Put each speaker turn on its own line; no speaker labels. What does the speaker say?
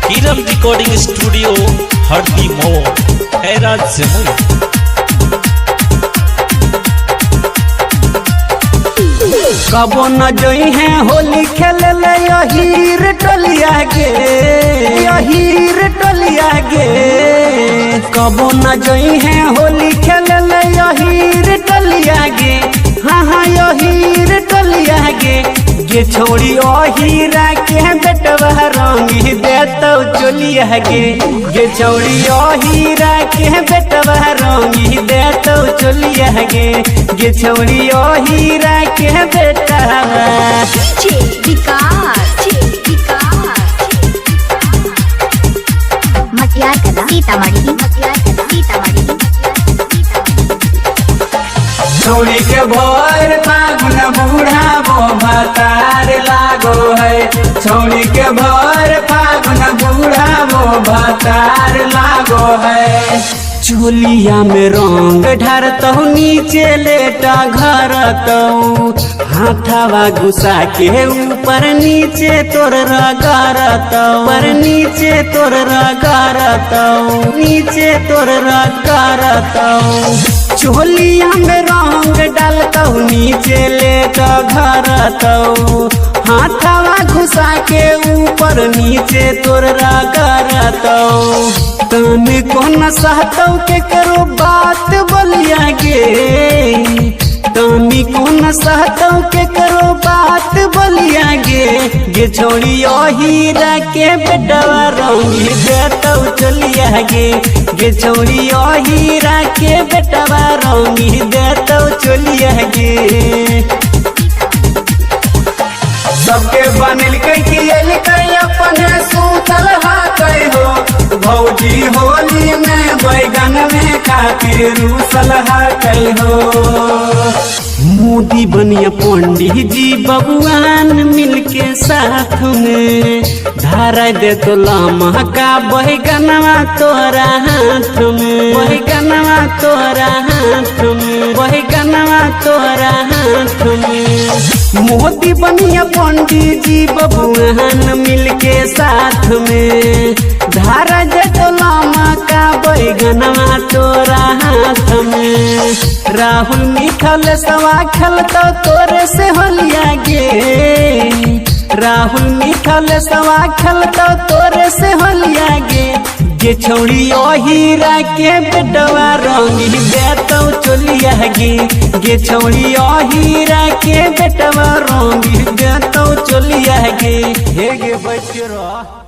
किरण recording studio हरदी मोड़ हैरा जमुई।
कबो न जोई है होली खेले ले यहीर टोलिया गे, यहीर टोलिया गे। कबो न जोई है होली खेले ले यहीर टोलिया गे, हाँ हाँ यहीर टोलिया गे। गे छोड़ी ओ हीरा के बेटवा रंगी देतो चोलिया गे, गे छोड़ी ओ हीरा के बेटवा रंगी देतो चोलिया गे, गे छोड़ी ओ हीरा के बेटवा।
मटियार कला सीतामढ़ी, मटियार कला सीतामढ़ी।
छोड़ी के भोर फागुन बूढ़ा वो भतार लागो है, छोड़ी के भोर फागुन बूढ़ा वो भतार लागो है। चोलिया में रंग ढारतौ नीचे लेटा घरतौ, हाथवा घुसा के ऊपर नीचे तोर रगड़तौ, पर नीचे तोर रगड़तौ, नीचे तोर रगड़तौ। चोलिया में रंग डालतौ नीचे लेटा घरतौ, हाथवा घुसा के ऊपर नीचे तोर रगड़तौ। तन को न सहतौ के करो बात बोलिया गे, तनी को न सहतौ के करो बात बोलिया गे। गे छोड़ी ओ हीरा के बेटवा रंगी देतौ चलिया गे, गे छोड़ी ओ हीरा के बेटवा रंगी देतौ चलिया गे। सबके बनिल कई अपने सूतल हाकै हो, भौजी होली में बैगन में खातिर रूसल हाकै हो। मोदी बनिया पंडित जी बबुआन मिलके साथ में, धारा दे तो लामा का बैगनवा तोरा हाथ में, बैगनवा तोरा हाथ में, बैगनवा तोरा हाथ में। मोदी बनिया पंडित जी बबुआन मिलके साथ में, धारा दे तो लामा का बैगनवा तोरा हाथ में। राहुल मिठल सवा खेलतो तोरे से होलिया गे, राहुल मिठल सवा खेलतो तोरे से होलिया गे। गे छोड़ी ओ हीरा के बेटवा रंगी देतौ चोलिया गे, गे छोड़ी ओ हीरा के बेटवा रंगी देतौ चोलिया गे। हे गे बैठ के रह।